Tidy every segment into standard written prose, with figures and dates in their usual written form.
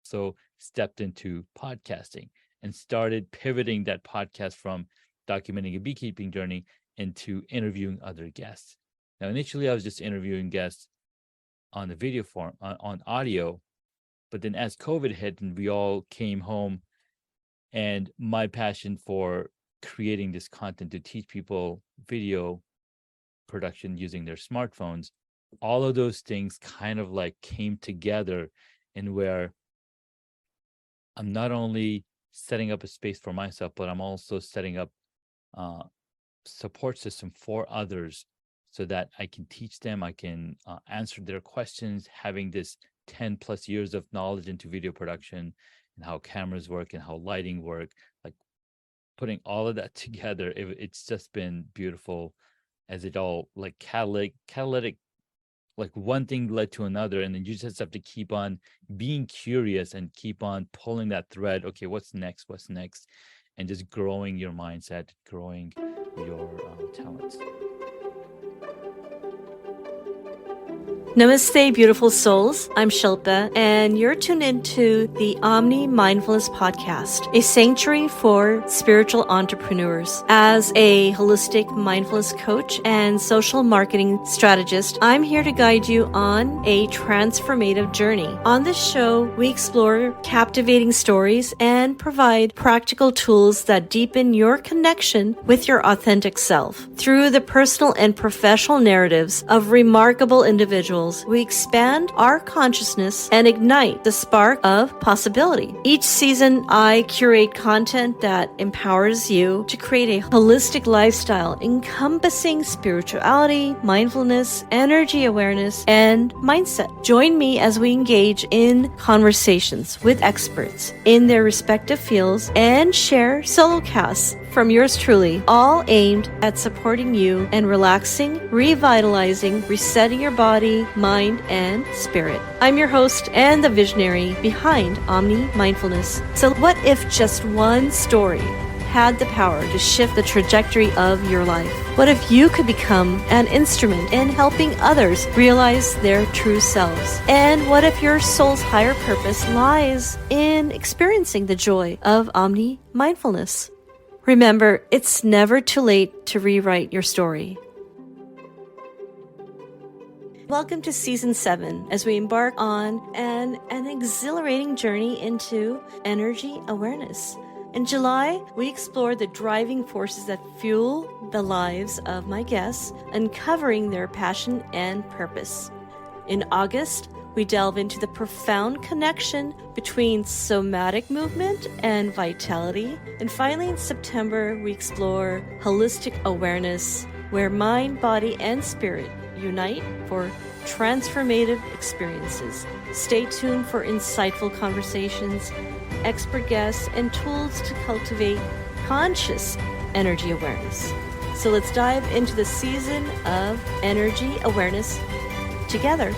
also stepped into podcasting and started pivoting that podcast from documenting a beekeeping journey into interviewing other guests. Now, initially, I was just interviewing guests on the video form, on audio, but then as COVID hit and we all came home, and my passion for creating this content to teach people video production using their smartphones, all of those things kind of like came together, and where I'm not only setting up a space for myself, but I'm also setting up a support system for others so that I can teach them, I can answer their questions, having this 10 plus years of knowledge into video production and how cameras work and how lighting work, like putting all of that together, it's just been beautiful as it all like catalytic, like one thing led to another, and then you just have to keep on being curious and keep on pulling that thread. Okay, what's next, and just growing your mindset, growing your talents. Namaste, beautiful souls. I'm Shilpa, and you're tuned into the Omni Mindfulness podcast, a sanctuary for spiritual entrepreneurs. As a holistic mindfulness coach and social marketing strategist, I'm here to guide you on a transformative journey. On this show, we explore captivating stories and provide practical tools that deepen your connection with your authentic self. Through the personal and professional narratives of remarkable individuals, we expand our consciousness and ignite the spark of possibility. Each season, I curate content that empowers you to create a holistic lifestyle encompassing spirituality, mindfulness, energy awareness, and mindset. Join me as we engage in conversations with experts in their respective fields and share solo casts from yours truly, all aimed at supporting you and relaxing, revitalizing, resetting your body, mind, and spirit. I'm your host and the visionary behind Omni Mindfulness. So what if just one story had the power to shift the trajectory of your life? What if you could become an instrument in helping others realize their true selves? And what if your soul's higher purpose lies in experiencing the joy of Omni Mindfulness? Remember, it's never too late to rewrite your story. Welcome to Season 7 as we embark on an exhilarating journey into energy awareness. In July, we explored the driving forces that fuel the lives of my guests, uncovering their passion and purpose. In August, we delve into the profound connection between somatic movement and vitality. And finally, in September, we explore holistic awareness, where mind, body, and spirit unite for transformative experiences. Stay tuned for insightful conversations, expert guests, and tools to cultivate conscious energy awareness. So let's dive into the season of energy awareness together.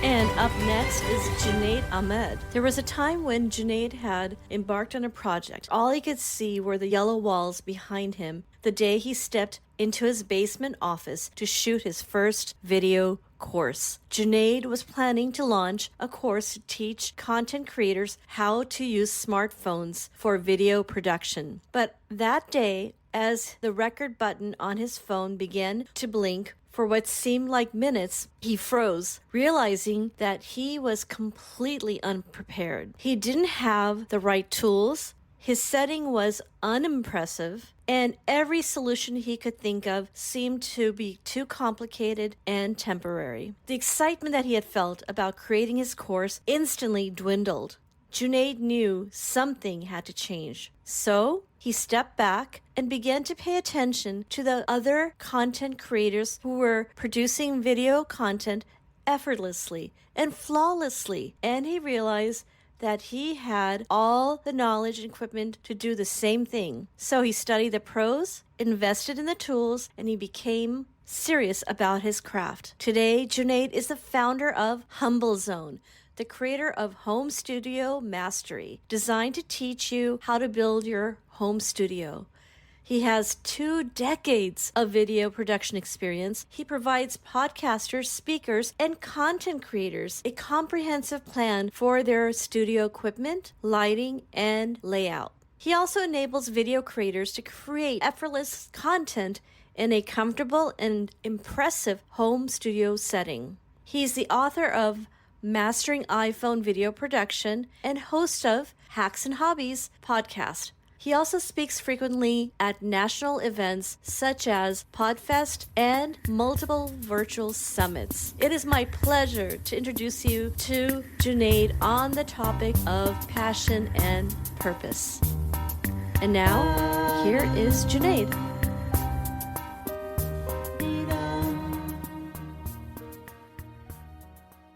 And up next is Junaid Ahmed. There was a time when Junaid had embarked on a project. All he could see were the yellow walls behind him the day he stepped into his basement office to shoot his first video course. Junaid was planning to launch a course to teach content creators how to use smartphones for video production. But that day, as the record button on his phone began to blink, for what seemed like minutes, he froze, realizing that he was completely unprepared. He didn't have the right tools, his setting was unimpressive, and every solution he could think of seemed to be too complicated and temporary. The excitement that he had felt about creating his course instantly dwindled. Junaid knew something had to change. So he stepped back and began to pay attention to the other content creators who were producing video content effortlessly and flawlessly. And he realized that he had all the knowledge and equipment to do the same thing. So he studied the pros, invested in the tools, and he became serious about his craft. Today, Junaid is the founder of Humblezone, the creator of Home Studio Mastery, designed to teach you how to build your home studio. He has 2 decades of video production experience. He provides podcasters, speakers, and content creators a comprehensive plan for their studio equipment, lighting, and layout. He also enables video creators to create effortless content in a comfortable and impressive home studio setting. He's the author of Mastering iPhone Video Production and host of Hacks and Hobbies podcast. He also speaks frequently at national events such as Podfest and multiple virtual summits. It is my pleasure to introduce you to Junaid on the topic of passion and purpose. And now, here is Junaid.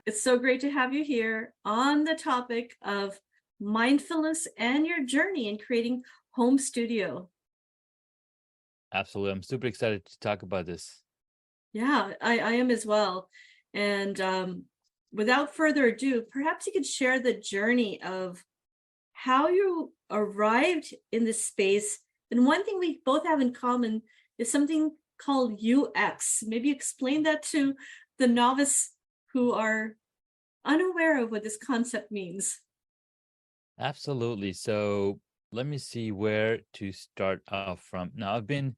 It's so great to have you here on the topic of mindfulness and your journey in creating home studio. Absolutely. I'm super excited to talk about this. Yeah, I am as well. And without further ado, perhaps you could share the journey of how you arrived in this space. And one thing we both have in common is something called UX. Maybe explain that to the novice who are unaware of what this concept means. Absolutely. So let me see where to start off from. Now, I've been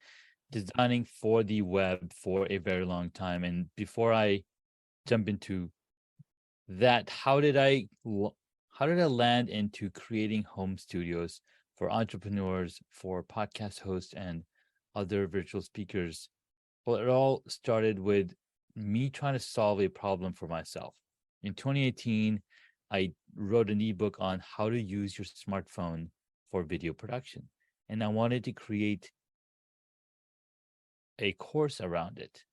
designing for the web for a very long time. And before I jump into that, how did I land into creating home studios for entrepreneurs, for podcast hosts, and other virtual speakers? Well, it all started with me trying to solve a problem for myself. In 2018, I wrote an ebook on how to use your smartphone for video production. And I wanted to create a course around it.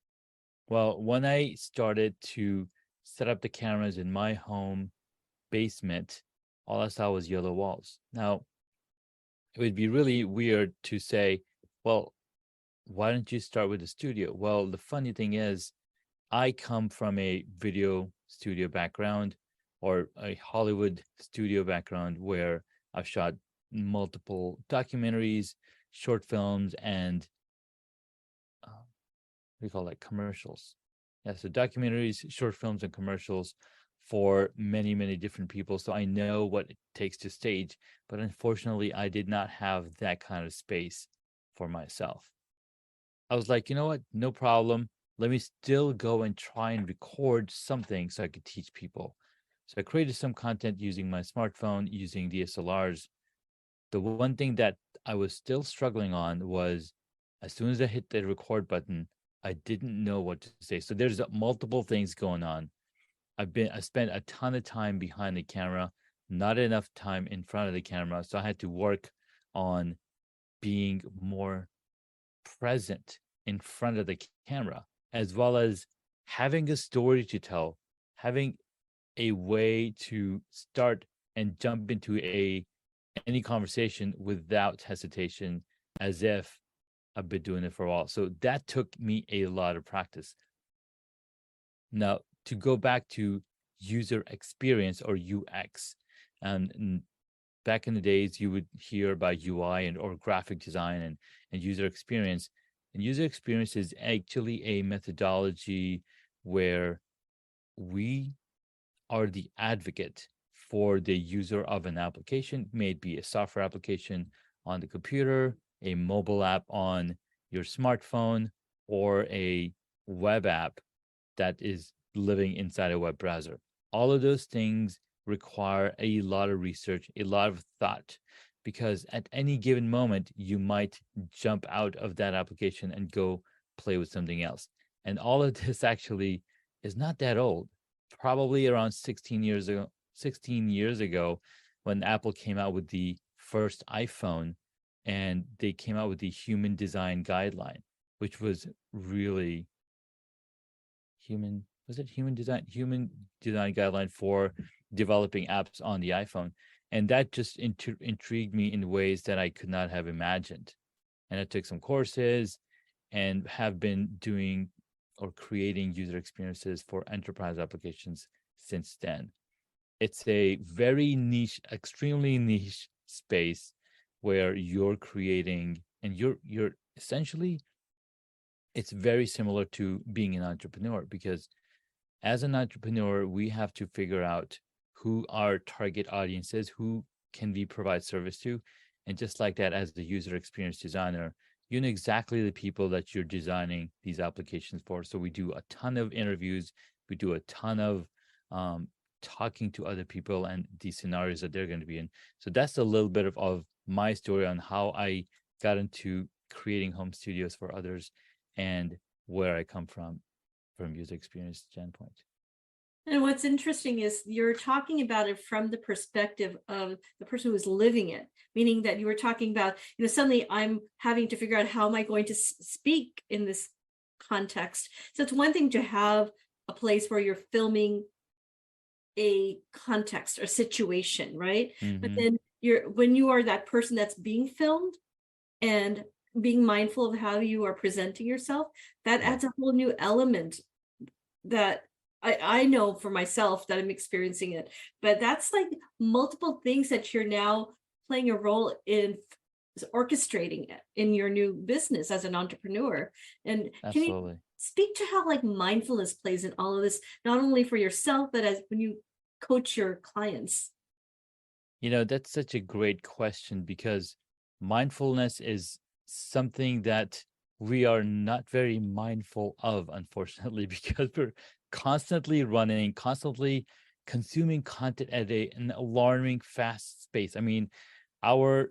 Well, when I started to set up the cameras in my home basement, all I saw was yellow walls. Now, it would be really weird to say, well, why don't you start with a studio? Well, the funny thing is, I come from a video studio background or a Hollywood studio background where I've shot multiple documentaries, short films, and we call it commercials. Yeah, so documentaries, short films, and commercials for many, many different people. So I know what it takes to stage, but unfortunately, I did not have that kind of space for myself. I was like, you know what? No problem. Let me still go and try and record something so I could teach people. So I created some content using my smartphone, using DSLRs. The one thing that I was still struggling on was as soon as I hit the record button, I didn't know what to say. So there's multiple things going on. I spent a ton of time behind the camera, not enough time in front of the camera. So I had to work on being more present in front of the camera, as well as having a story to tell, having a way to start and jump into any conversation without hesitation, as if I've been doing it for a while. So that took me a lot of practice. Now, to go back to user experience or UX, and back in the days, you would hear about UI or graphic design and user experience. And user experience is actually a methodology where we are the advocate for the user of an application, may it be a software application on the computer, a mobile app on your smartphone, or a web app that is living inside a web browser. All of those things require a lot of research, a lot of thought, because at any given moment, you might jump out of that application and go play with something else. And all of this actually is not that old. Probably around 16 years ago, when Apple came out with the first iPhone, and they came out with the human design guideline, which was really human design guideline for developing apps on the iPhone. And that just intrigued me in ways that I could not have imagined. And I took some courses and have been doing or creating user experiences for enterprise applications since then. It's a very niche, extremely niche space where you're creating And you're essentially, it's very similar to being an entrepreneur, because as an entrepreneur, we have to figure out who our target audience is, who can we provide service to. And just like that, as the user experience designer, you know exactly the people that you're designing these applications for. So we do a ton of interviews, we do a ton of talking to other people and these scenarios that they're going to be in. So that's a little bit of my story on how I got into creating home studios for others and where I come from user experience standpoint. And what's interesting is you're talking about it from the perspective of the person who's living it, meaning that you were talking about, suddenly I'm having to figure out how am I going to speak in this context. So it's one thing to have a place where you're filming a context or situation, right? But then when you are that person that's being filmed and being mindful of how you are presenting yourself, that adds a whole new element that I know for myself that I'm experiencing it. But that's like multiple things that you're now playing a role in orchestrating it in your new business as an entrepreneur. And can you speak to how like mindfulness plays in all of this, not only for yourself, but as when you coach your clients? That's such a great question, because mindfulness is something that we are not very mindful of, unfortunately, because we're constantly running, constantly consuming content at an alarming fast pace. I mean, our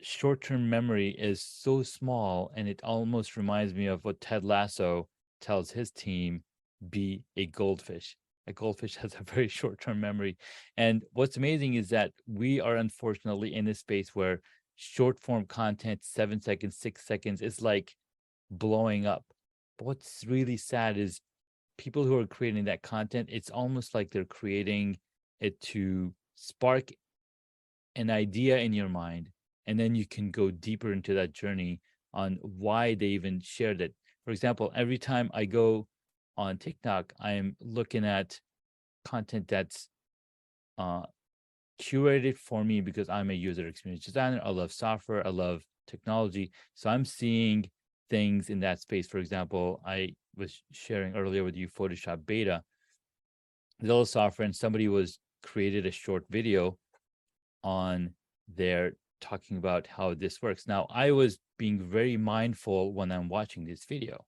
short-term memory is so small, and it almost reminds me of what Ted Lasso tells his team: be a goldfish. A goldfish has a very short-term memory. And what's amazing is that we are unfortunately in a space where short form content, 7 seconds, 6 seconds, is like blowing up. But what's really sad is people who are creating that content, it's almost like they're creating it to spark an idea in your mind, and then you can go deeper into that journey on why they even shared it. For example, every time I go on TikTok, I'm looking at content that's curated for me, because I'm a user experience designer. I love software, I love technology. So I'm seeing things in that space. For example, I was sharing earlier with you Photoshop beta, the little software, and somebody was created a short video on there talking about how this works. Now, I was being very mindful when I'm watching this video.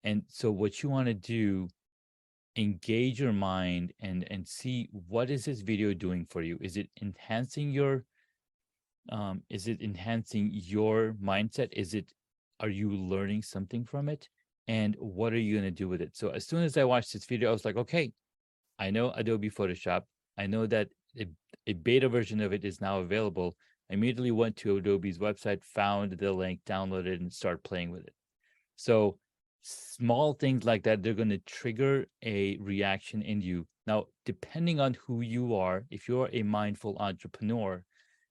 And so what you want to do, engage your mind and see, what is this video doing for you? Is it enhancing your mindset? Are you learning something from it? And what are you going to do with it? So as soon as I watched this video, I was like, okay, I know Adobe Photoshop. I know that a beta version of it is now available. I immediately went to Adobe's website, found the link, downloaded it, and start playing with it. So small things like that, they're going to trigger a reaction in you. Now, depending on who you are, if you're a mindful entrepreneur,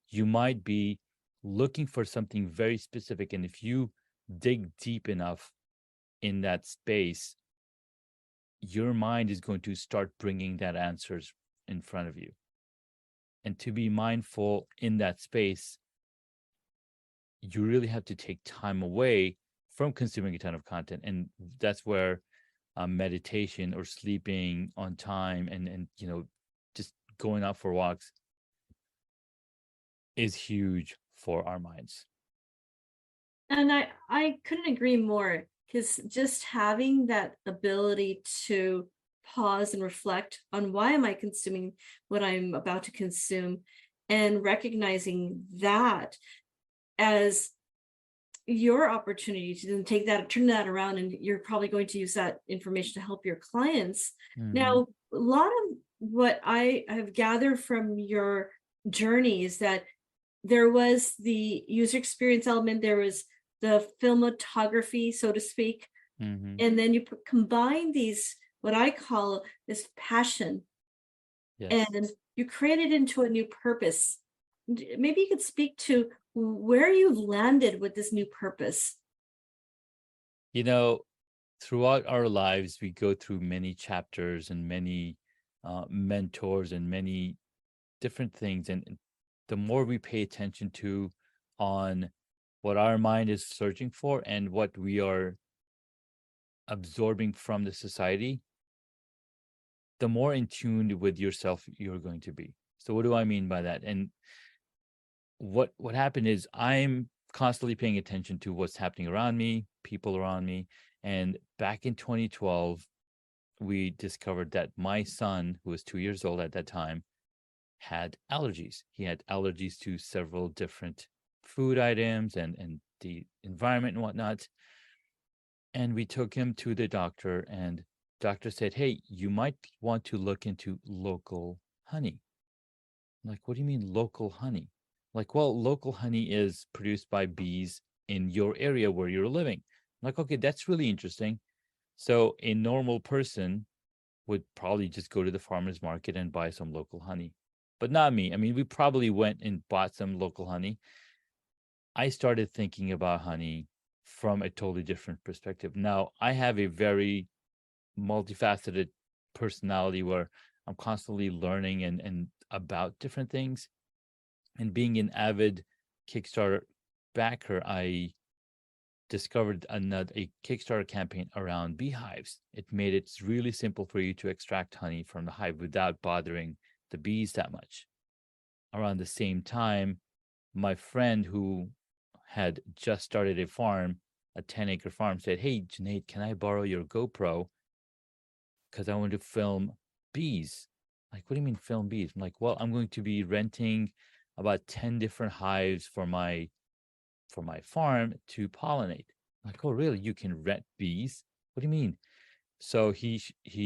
you might be looking for something very specific. And if you dig deep enough in that space, your mind is going to start bringing that answers in front of you. And to be mindful in that space, you really have to take time away from consuming a ton of content. And that's where meditation or sleeping on time and just going out for walks is huge for our minds. And I couldn't agree more, because just having that ability to pause and reflect on why am I consuming what I'm about to consume, and recognizing that as your opportunity to then turn that around, and you're probably going to use that information to help your clients. Now, a lot of what I have gathered from your journey is that there was the user experience element, there was the filmography, so to speak, and then you combine these, what I call this passion, and you create it into a new purpose. Maybe you could speak to where you've landed with this new purpose. Throughout our lives, we go through many chapters and many mentors and many different things. And the more we pay attention to on what our mind is searching for and what we are absorbing from the society, the more in tune with yourself you're going to be. So what do I mean by that? And what happened is I'm constantly paying attention to what's happening around me, people around me. And back in 2012, we discovered that my son, who was 2 years old at that time, had allergies. He had allergies to several different food items and the environment and whatnot. And we took him to the doctor, and doctor said, hey, you might want to look into local honey. I'm like, what do you mean local honey? Like, well, local honey is produced by bees in your area where you're living. I'm like, okay, that's really interesting. So a normal person would probably just go to the farmer's market and buy some local honey, but not me. I mean, we probably went and bought some local honey. I started thinking about honey from a totally different perspective. Now, I have a very multifaceted personality where I'm constantly learning and about different things. And being an avid Kickstarter backer, I discovered a Kickstarter campaign around beehives. It made it really simple for you to extract honey from the hive without bothering the bees that much. Around the same time, my friend who had just started a farm, a 10-acre farm, said, hey, Junaid, can I borrow your GoPro? Because I want to film bees. Like, what do you mean film bees? I'm like, well, I'm going to be renting about 10 different hives for my farm to pollinate. I'm like, oh, really? You can rent bees? What do you mean? So he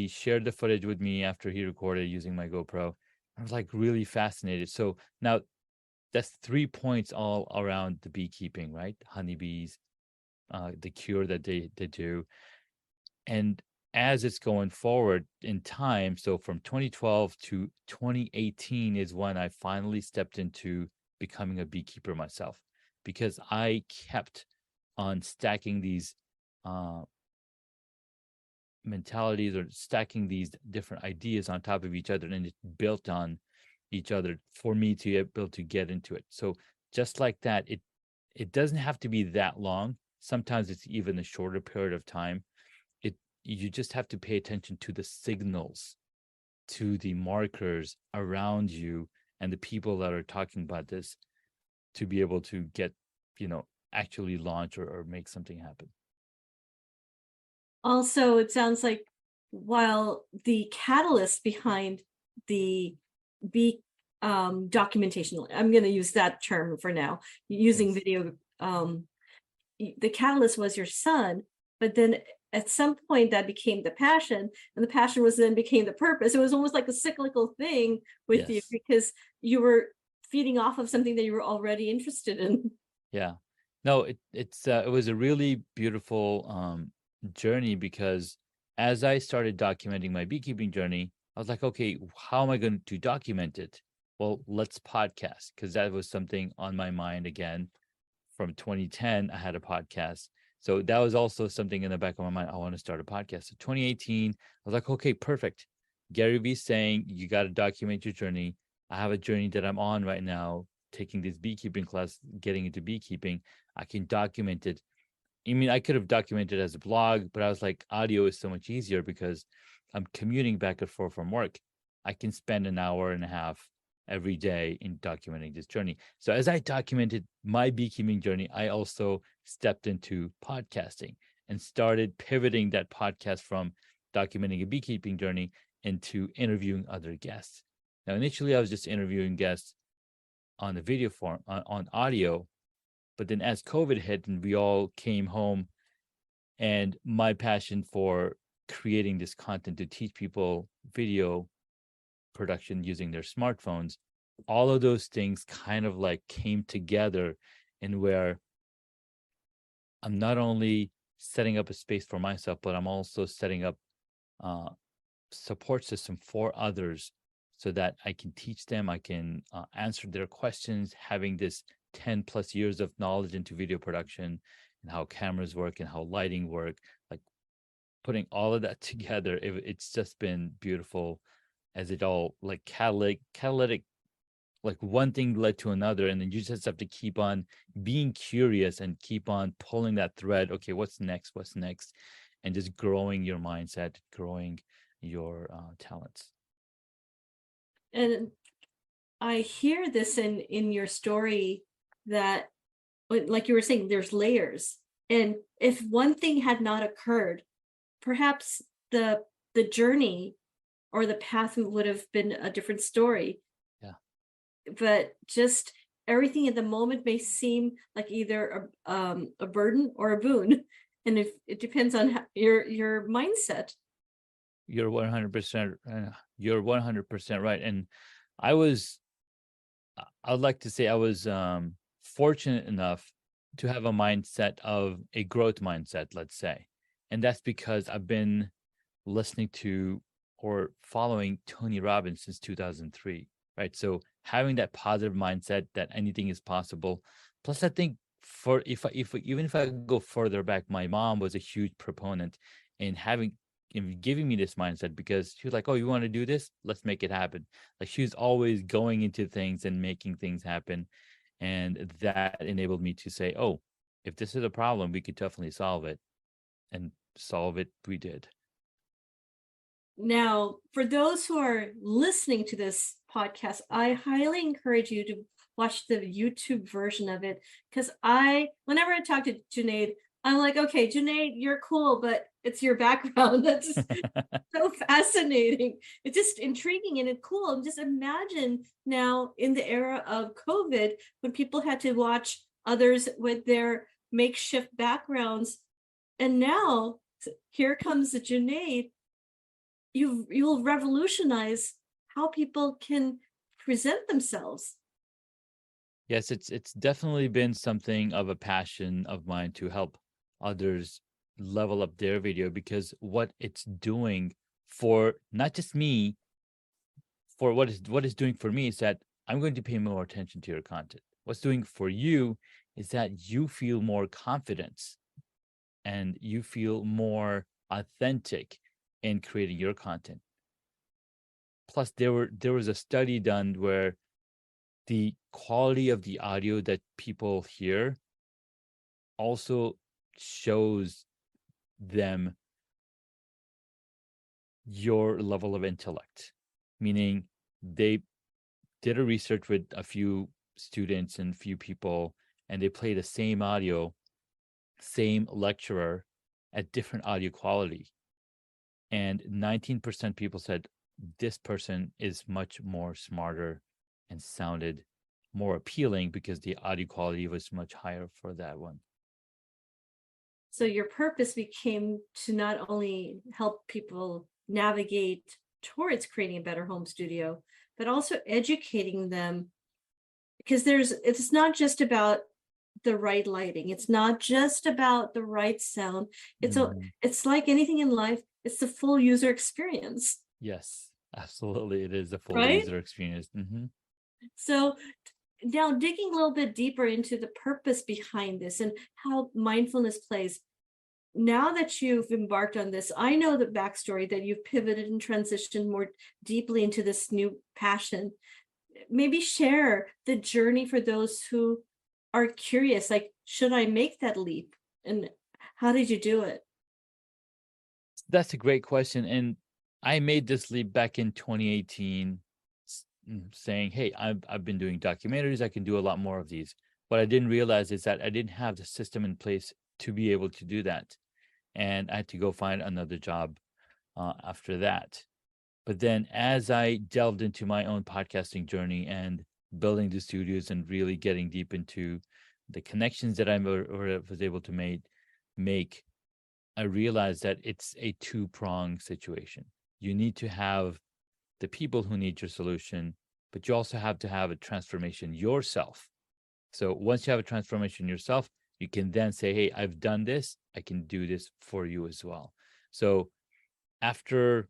shared the footage with me after he recorded using my GoPro. I was like really fascinated. So now that's 3 points all around the beekeeping, right? Honeybees, the cure that they do. And as it's going forward in time, so from 2012 to 2018 is when I finally stepped into becoming a beekeeper myself, because I kept on stacking these mentalities or stacking these different ideas on top of each other, and it built on each other for me to be able to get into it. So just like that, it doesn't have to be that long. Sometimes it's even a shorter period of time. You just have to pay attention to the signals, to the markers around you and the people that are talking about this to be able to get, actually launch or make something happen. Also, it sounds like while the catalyst behind the bee documentation, I'm going to use that term for now, using Yes. video, the catalyst was your son, but then at some point that became the passion, and the passion was then became the purpose. It was almost like a cyclical thing with you, Yes. because you were feeding off of something that you were already interested in. Yeah. No, it was a really beautiful journey, because as I started documenting my beekeeping journey, I was like, okay, how am I going to document it? Well, let's podcast, because that was something on my mind again. From 2010, I had a podcast. So that was also something in the back of my mind. I want to start a podcast. So 2018, I was like, okay, perfect. Gary Vee's saying you got to document your journey. I have a journey that I'm on right now, taking this beekeeping class, getting into beekeeping. I can document it. I mean, I could have documented as a blog, but I was like, audio is so much easier because I'm commuting back and forth from work. I can spend an hour and a half every day in documenting this journey. So as I documented my beekeeping journey, I also stepped into podcasting and started pivoting that podcast from documenting a beekeeping journey into interviewing other guests. Now, initially, I was just interviewing guests on the video form, on audio, but then as COVID hit and we all came home, and my passion for creating this content to teach people video production using their smartphones, all of those things kind of like came together, in where I'm not only setting up a space for myself, but I'm also setting up a support system for others so that I can teach them, I can answer their questions, having this 10 plus years of knowledge into video production and how cameras work and how lighting work, like putting all of that together. It's just been beautiful, as it all like catalytic like one thing led to another, and then you just have to keep on being curious and keep on pulling that thread. Okay, what's next, and just growing your mindset, growing your talents. And I hear this in your story that, like you were saying, there's layers. And if one thing had not occurred, perhaps the journey or the path would have been a different story. Yeah. But just everything at the moment may seem like either a burden or a boon, and if it depends on your mindset. You're 100%. You're 100% right. And I was, I'd like to say I was fortunate enough to have a mindset of a growth mindset, let's say, and that's because I've been listening to or following Tony Robbins since 2003, right? So having that positive mindset that anything is possible. Plus, I think for if even if I go further back, my mom was a huge proponent in giving me this mindset, because she was like, "Oh, you want to do this? Let's make it happen." Like she was always going into things and making things happen, and that enabled me to say, "Oh, if this is a problem, we could definitely solve it," and solve it we did. Now, for those who are listening to this podcast, I highly encourage you to watch the YouTube version of it, because whenever I talk to Junaid, I'm like, okay, Junaid, you're cool, but it's your background that's just so fascinating. It's just intriguing and it's cool. And just imagine now in the era of COVID, when people had to watch others with their makeshift backgrounds, and now here comes the Junaid. You'll revolutionize how people can present themselves. Yes, it's definitely been something of a passion of mine to help others level up their video, because what it's doing for not just me, for what it's doing for me is that I'm going to pay more attention to your content. What's doing for you is that you feel more confidence and you feel more authentic in creating your content. Plus, there was a study done where the quality of the audio that people hear also shows them your level of intellect. Meaning they did a research with a few students and few people, and they play the same audio, same lecturer at different audio quality. And 19% people said this person is much more smarter and sounded more appealing because the audio quality was much higher for that one. So your purpose became to not only help people navigate towards creating a better home studio, but also educating them, because it's not just about the right lighting. It's not just about the right sound. It's like anything in life, it's the full user experience. Yes, absolutely. It is a full Right? user experience. So now digging a little bit deeper into the purpose behind this and how mindfulness plays. Now that you've embarked on this, I know the backstory that you've pivoted and transitioned more deeply into this new passion. Maybe share the journey for those who are curious, like, should I make that leap? And how did you do it? That's a great question. And I made this leap back in 2018, saying, hey, I've been doing documentaries. I can do a lot more of these. What I didn't realize is that I didn't have the system in place to be able to do that. And I had to go find another job after that. But then as I delved into my own podcasting journey and building the studios and really getting deep into the connections that I was able to make, I realized that it's a two-pronged situation. You need to have the people who need your solution, but you also have to have a transformation yourself. So once you have a transformation yourself, you can then say, hey, I've done this. I can do this for you as well. So after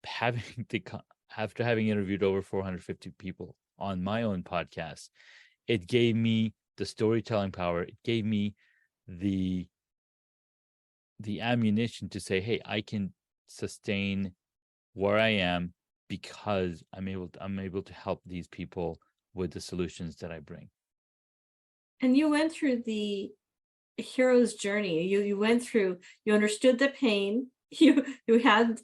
having interviewed over 450 people on my own podcast, it gave me the storytelling power. It gave me the ammunition to say, hey, I can sustain where I am because I'm able to help these people with the solutions that I bring. And you went through the hero's journey. You went through, you understood the pain, you had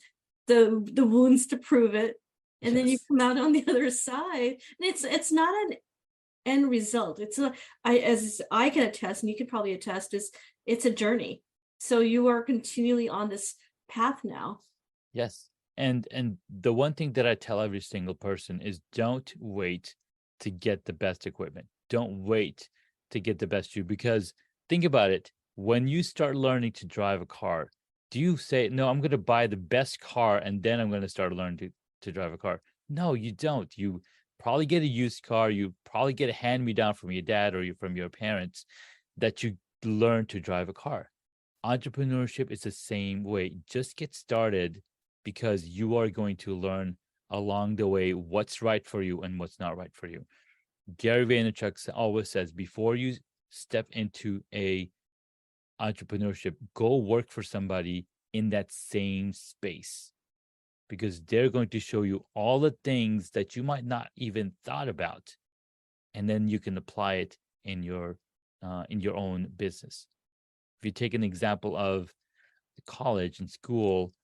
the wounds to prove it, and then you Yes. come out on the other side. And it's not an end result. It's a, as I can attest, and you could probably attest, is it's a journey. So you are continually on this path now. Yes. And the one thing that I tell every single person is don't wait to get the best equipment. Don't wait to get the best shoe, because think about it. When you start learning to drive a car, do you say, no, I'm going to buy the best car and then I'm going to start learning to drive a car? No, you don't. You probably get a used car. You probably get a hand-me-down from your dad or from your parents that you learn to drive a car. Entrepreneurship is the same way. Just get started, because you are going to learn along the way what's right for you and what's not right for you. Gary Vaynerchuk always says, before you step into a entrepreneurship, go work for somebody in that same space, because they're going to show you all the things that you might not even thought about, and then you can apply it in your own business. If you take an example of college and school,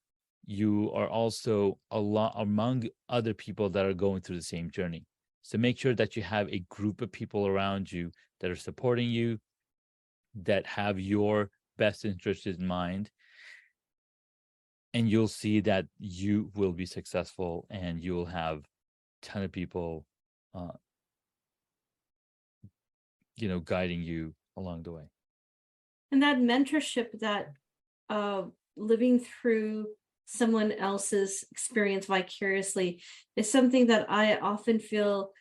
you are also among other people that are going through the same journey. So make sure that you have a group of people around you that are supporting you, that have your best interests in mind, and you'll see that you will be successful and you'll have a ton of people uh, guiding you along the way. And that mentorship, that living through someone else's experience vicariously, is something that I often feel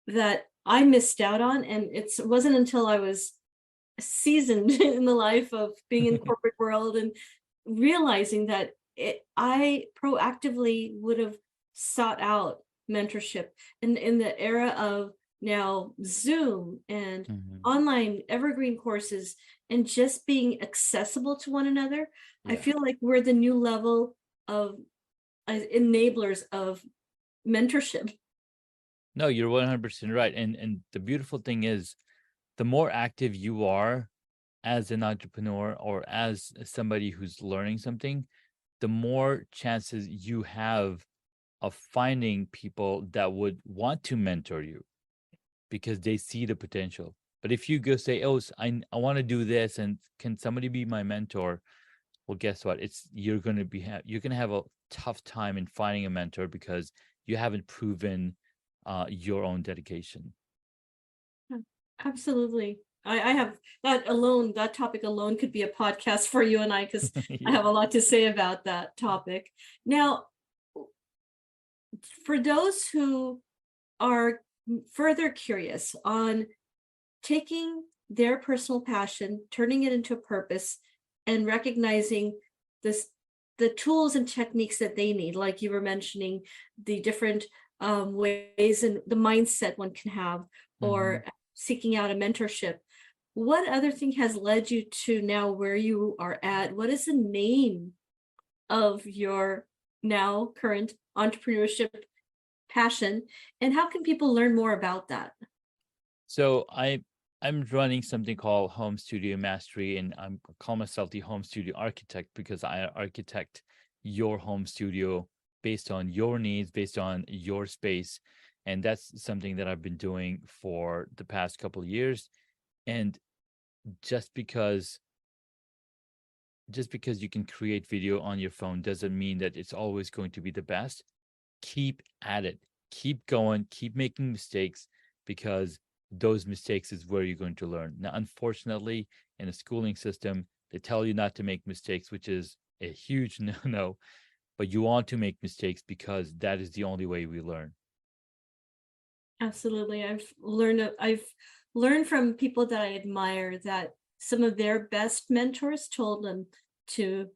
that I missed out on. And it wasn't until I was seasoned in the life of being in corporate world and realizing that I proactively would have sought out mentorship in the era of now Zoom and online evergreen courses, and just being accessible to one another. I feel like we're the new level of enablers of mentorship. No, you're 100% right. And the beautiful thing is, the more active you are as an entrepreneur or as somebody who's learning something, the more chances you have of finding people that would want to mentor you, because they see the potential. But if you go say, oh, I want to do this, and can somebody be my mentor? Well, guess what? You're going to have a tough time in finding a mentor, because you haven't proven your own dedication. Absolutely. I have that topic alone could be a podcast for you and I, because I have a lot to say about that topic. Now, for those who are further curious on taking their personal passion, turning it into a purpose, and recognizing the tools and techniques that they need, like you were mentioning, the different ways and the mindset one can have, or seeking out a mentorship. What other thing has led you to now where you are at? What is the name of your now current entrepreneurship passion, and how can people learn more about that? So I'm running something called Home Studio Mastery, and I call myself the Home Studio Architect, because I architect your home studio based on your needs, based on your space. And that's something that I've been doing for the past couple of years. And just because you can create video on your phone doesn't mean that it's always going to be the best. Keep at it, keep going, keep making mistakes, because those mistakes is where you're going to learn. Now, unfortunately, in the schooling system, they tell you not to make mistakes, which is a huge no, but you want to make mistakes, because that is the only way we learn. Absolutely. I've learned from people that I admire that some of their best mentors told them to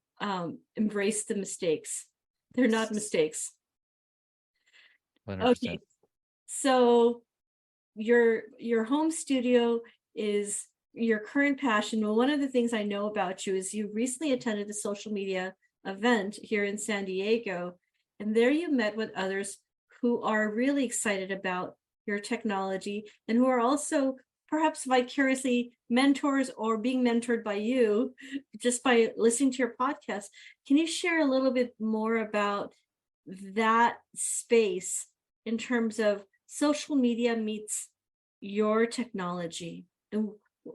embrace the mistakes. They're not mistakes. 100%. Okay. So your home studio is your current passion. Well, one of the things I know about you is you recently attended a social media event here in San Diego, and there you met with others who are really excited about your technology and who are also perhaps vicariously mentors or being mentored by you just by listening to your podcast. Can you share a little bit more about that space in terms of social media meets your technology and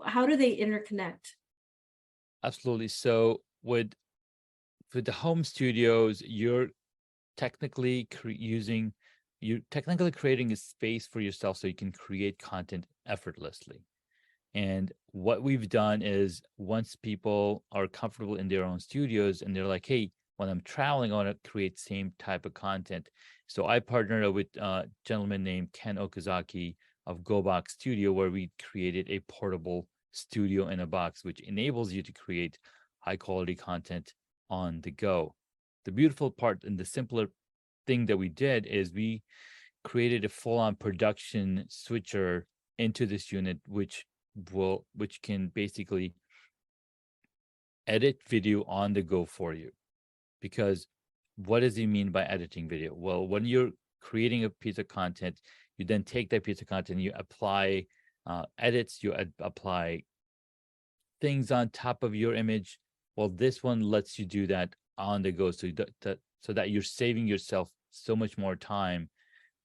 how do they interconnect? Absolutely. So with the home studios, you're technically creating a space for yourself so you can create content effortlessly. And what we've done is once people are comfortable in their own studios and they're like, hey, when I'm traveling, I want to create same type of content. So I partnered with a gentleman named Ken Okazaki of GoBox Studio, where we created a portable studio in a box, which enables you to create high quality content on the go. The beautiful part and the simpler thing that we did is we created a full-on production switcher into this unit, which can basically edit video on the go for you. Because what does he mean by editing video? Well, when you're creating a piece of content, you then take that piece of content, you apply edits, you apply things on top of your image. Well, this one lets you do that on the go, so that you're saving yourself so much more time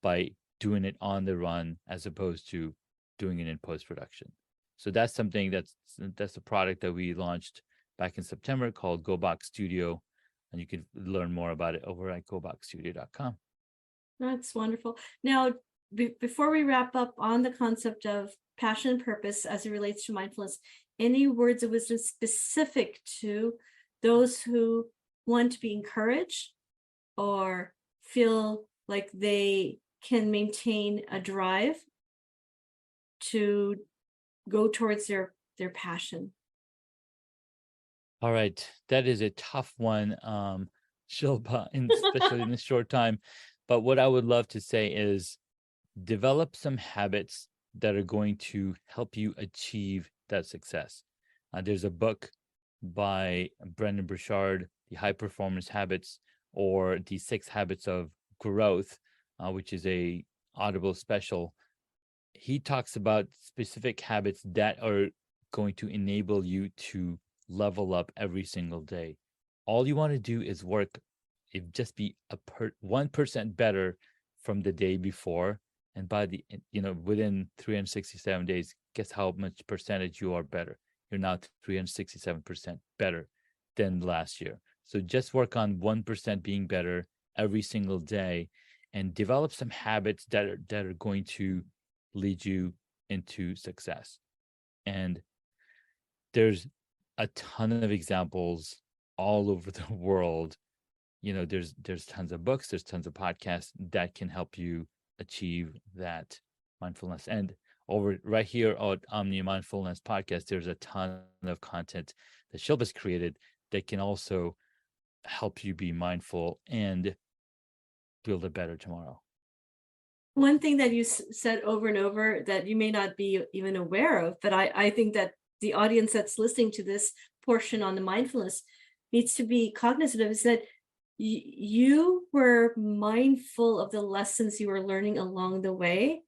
by doing it on the run as opposed to doing it in post-production. So that's something that's a product that we launched back in September called GoBox Studio, and you can learn more about it over at goboxstudio.com. That's wonderful. Now, before we wrap up on the concept of passion and purpose as it relates to mindfulness, any words of wisdom specific to those who want to be encouraged or feel like they can maintain a drive to go towards their passion? All right, that is a tough one, Shilpa, especially in this short time. But what I would love to say is develop some habits that are going to help you achieve that success. There's a book by Brendan Burchard, The High Performance Habits, or The 6 Habits of Growth, which is a Audible special. He talks about specific habits that are going to enable you to level up every single day. All you want to do is just be 1% better from the day before, and by within 367 days, guess how much percentage you are better? You're now 367% better than last year. So just work on 1% being better every single day, and develop some habits that are going to lead you into success. And there's a ton of examples all over the world. There's tons of books, there's tons of podcasts that can help you achieve that mindfulness. And over right here on Omni Mindfulness podcast, there's a ton of content that Shilpa's created that can also help you be mindful and build a better tomorrow. One thing that you said over and over that you may not be even aware of, but I think that the audience that's listening to this portion on the mindfulness needs to be cognizant of is that you were mindful of the lessons you were learning along the way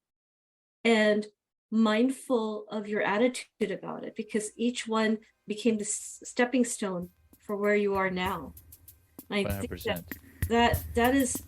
and mindful of your attitude about it, because each one became the stepping stone for where you are now. I 100%. think that is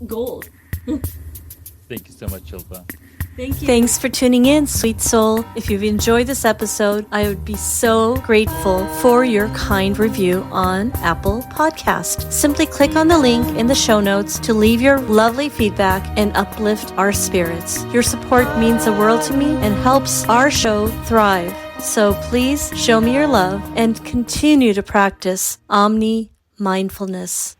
gold. Thank you so much, Shilpa. Thank you. Thanks for tuning in, sweet soul. If you've enjoyed this episode, I would be so grateful for your kind review on Apple Podcast. Simply click on the link in the show notes to leave your lovely feedback and uplift our spirits. Your support means the world to me and helps our show thrive. So please show me your love and continue to practice Omni Mindfulness.